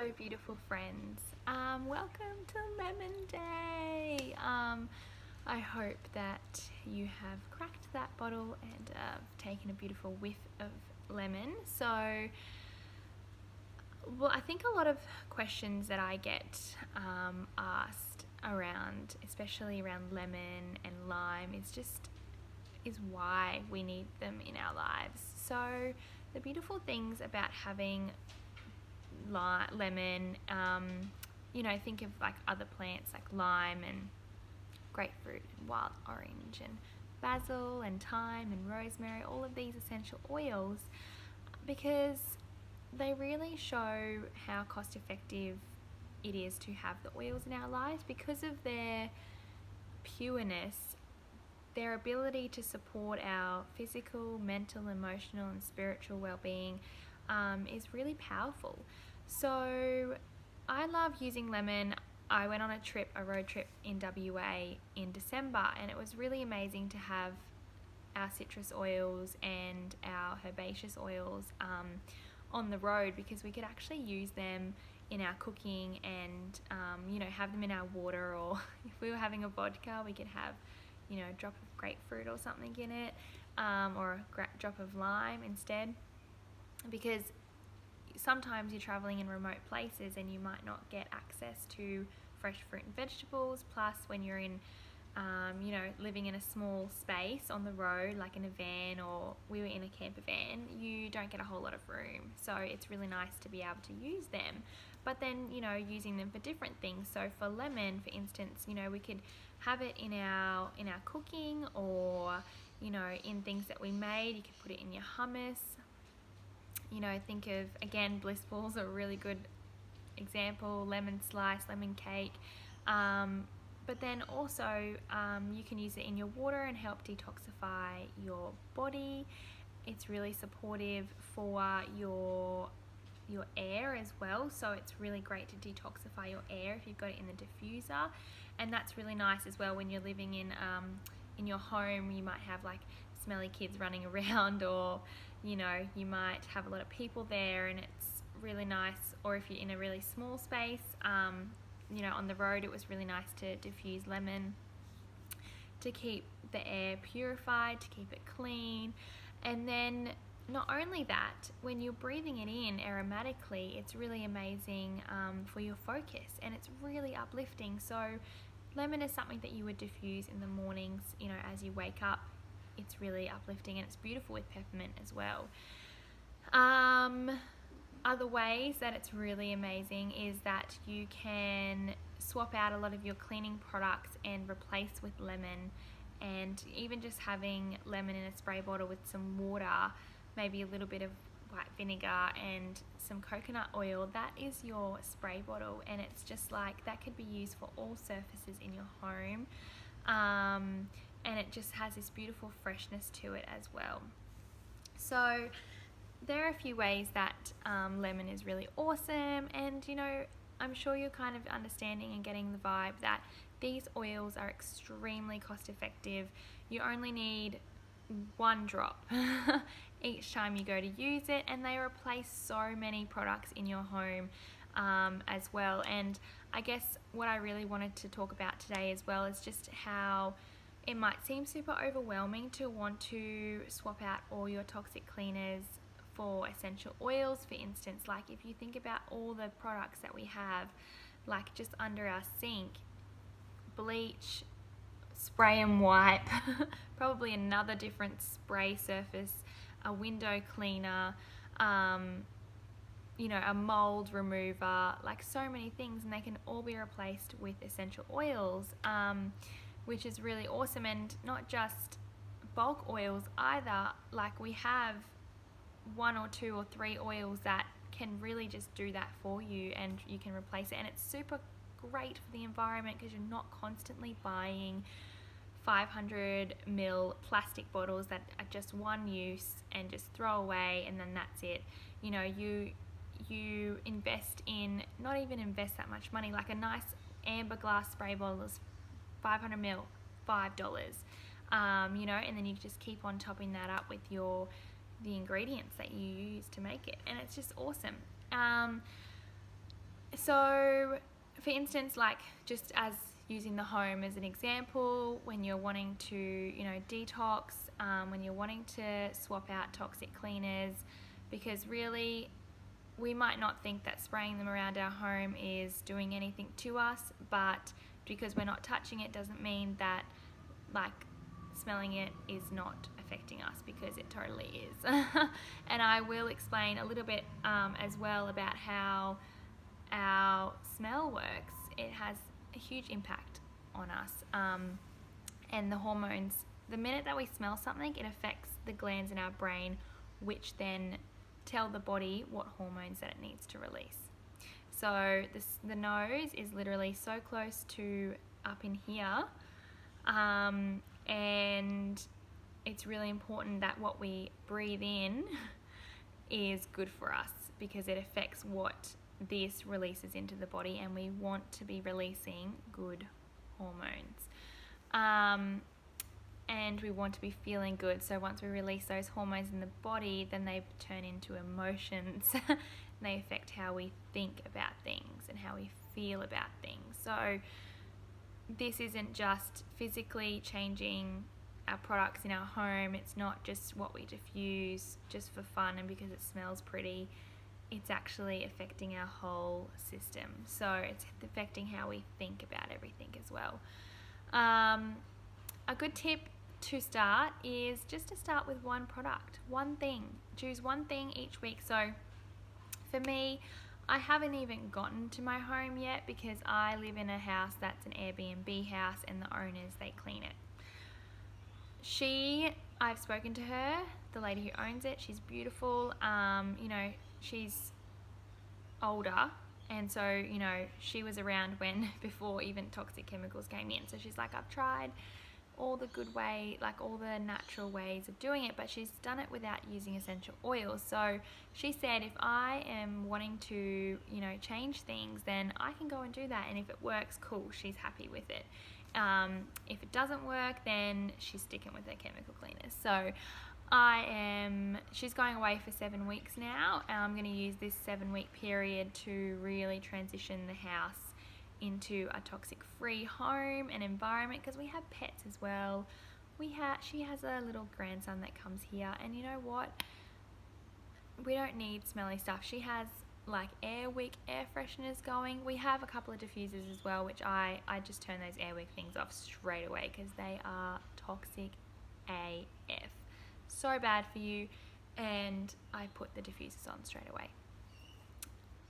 Hello beautiful friends, welcome to Lemon Day. I hope that you have cracked that bottle and taken a beautiful whiff of lemon. So, I think a lot of questions that I get asked around, especially around lemon and lime, is why we need them in our lives. So the beautiful things about having lemon, think of like other plants like lime and grapefruit and wild orange and basil and thyme and rosemary, all of these essential oils, because they really show how cost effective it is to have the oils in our lives because of their pureness. Their ability to support our physical, mental, emotional and spiritual well-being is really powerful. So I love using lemon. I went on a road trip in WA in December, and it was really amazing to have our citrus oils and our herbaceous oils on the road, because we could actually use them in our cooking and have them in our water, or if we were having a vodka we could have a drop of grapefruit or something in it, or a drop of lime instead, because sometimes you're traveling in remote places and you might not get access to fresh fruit and vegetables. Plus, when you're in, living in a small space on the road, like in a van, or we were in a camper van, you don't get a whole lot of room. So it's really nice to be able to use them. But then, using them for different things. So for lemon, for instance, we could have it in our cooking, or, in things that we made. You could put it in your hummus. Think of, again, bliss balls are a really good example, lemon slice, lemon cake. But then also you can use it in your water and help detoxify your body. It's really supportive for your air as well, so it's really great to detoxify your air if you've got it in the diffuser. And that's really nice as well when you're living in your home. You might have like smelly kids running around, or you might have a lot of people there, and it's really nice. Or if you're in a really small space, on the road, it was really nice to diffuse lemon to keep the air purified, to keep it clean. And then not only that, when you're breathing it in aromatically, it's really amazing for your focus, and it's really uplifting. So lemon is something that you would diffuse in the mornings, as you wake up. It's really uplifting, and it's beautiful with peppermint as well. Other ways that it's really amazing is that you can swap out a lot of your cleaning products and replace with lemon. And even just having lemon in a spray bottle with some water, maybe a little bit of white vinegar and some coconut oil, that is your spray bottle. And it's just like, that could be used for all surfaces in your home. And it just has this beautiful freshness to it as well. So there are a few ways that lemon is really awesome, and I'm sure you're kind of understanding and getting the vibe that these oils are extremely cost effective. You only need one drop each time you go to use it, and they replace so many products in your home as well. And I guess what I really wanted to talk about today as well is just how it might seem super overwhelming to want to swap out all your toxic cleaners for essential oils. For instance, like if you think about all the products that we have, like just under our sink: bleach, spray and wipe, probably another different spray surface, a window cleaner, a mold remover, like so many things, and they can all be replaced with essential oils, which is really awesome. And not just bulk oils either. Like we have 1 or 2 or 3 oils that can really just do that for you, and you can replace it. And it's super great for the environment because you're not constantly buying 500 ml plastic bottles that are just one use and just throw away and then that's it. You invest in, not even invest that much money, like a nice amber glass spray bottle is 500 ml, $5, and then you just keep on topping that up with the ingredients that you use to make it, and it's just awesome. So for instance, like just as using the home as an example, when you're wanting to, you know, detox, when you're wanting to swap out toxic cleaners, because really we might not think that spraying them around our home is doing anything to us, but because we're not touching it doesn't mean that like smelling it is not affecting us, because it totally is. And I will explain a little bit as well about how our smell works. It has a huge impact on us, and the hormones. The minute that we smell something, it affects the glands in our brain, which then tell the body what hormones that it needs to release. So the nose is literally so close to up in here, and it's really important that what we breathe in is good for us, because it affects what this releases into the body, and we want to be releasing good hormones. And we want to be feeling good. So once we release those hormones in the body, then they turn into emotions and they affect how we think about things and how we feel about things. So this isn't just physically changing our products in our home. It's not just what we diffuse just for fun and because it smells pretty. It's actually affecting our whole system. So it's affecting how we think about everything as well. A good tip to start is just to start with one product, one thing. Choose one thing each week. So for me, I haven't even gotten to my home yet, because I live in a house that's an Airbnb house, and the owners, they clean it. I've spoken to her, the lady who owns it. She's beautiful. You know, she's older, and so, you know, she was around before even toxic chemicals came in. So she's like, I've tried all the good way, like all the natural ways of doing it, but she's done it without using essential oils. So she said, if I am wanting to, you know, change things, then I can go and do that, and if it works, cool, she's happy with it. If it doesn't work, then she's sticking with her chemical cleaners. So she's going away for 7 weeks now, and I'm going to use this 7-week period to really transition the house into a toxic-free home and environment, because we have pets as well. She has a little grandson that comes here, and you know what? We don't need smelly stuff. She has like Airwick air fresheners going. We have a couple of diffusers as well, which I just turn those Airwick things off straight away, because they are toxic AF. So bad for you, and I put the diffusers on straight away.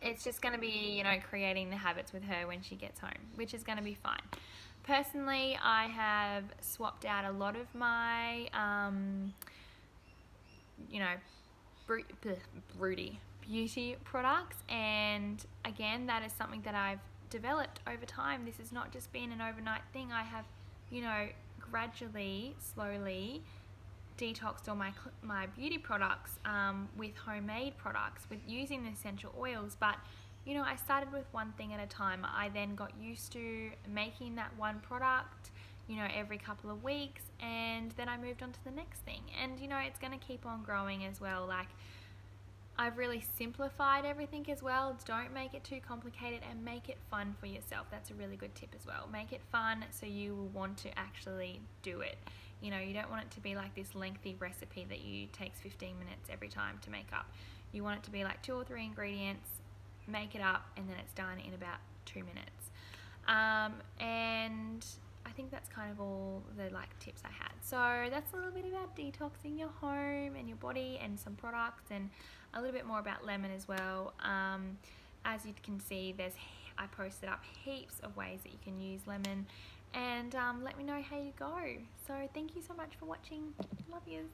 It's just going to be, you know, creating the habits with her when she gets home, which is going to be fine. Personally, I have swapped out a lot of my, you know, beauty products, and again, that is something that I've developed over time. This has not just been an overnight thing. I have, you know, gradually, slowly detoxed all my beauty products with homemade products, with using the essential oils. But you know, I started with one thing at a time. I then got used to making that one product, you know, every couple of weeks, and then I moved on to the next thing. And you know, it's going to keep on growing as well. Like, I've really simplified everything as well. Don't make it too complicated, and make it fun for yourself. That's a really good tip as well. Make it fun so you will want to actually do it. You know, you don't want it to be like this lengthy recipe that takes 15 minutes every time to make up. You want it to be like 2 or 3 ingredients, make it up, and then it's done in about 2 minutes. And I think that's kind of all the like tips I had. So that's a little bit about detoxing your home and your body, and some products, and a little bit more about lemon as well. As you can see, I posted up heaps of ways that you can use lemon, and let me know how you go. So thank you so much for watching. Love you.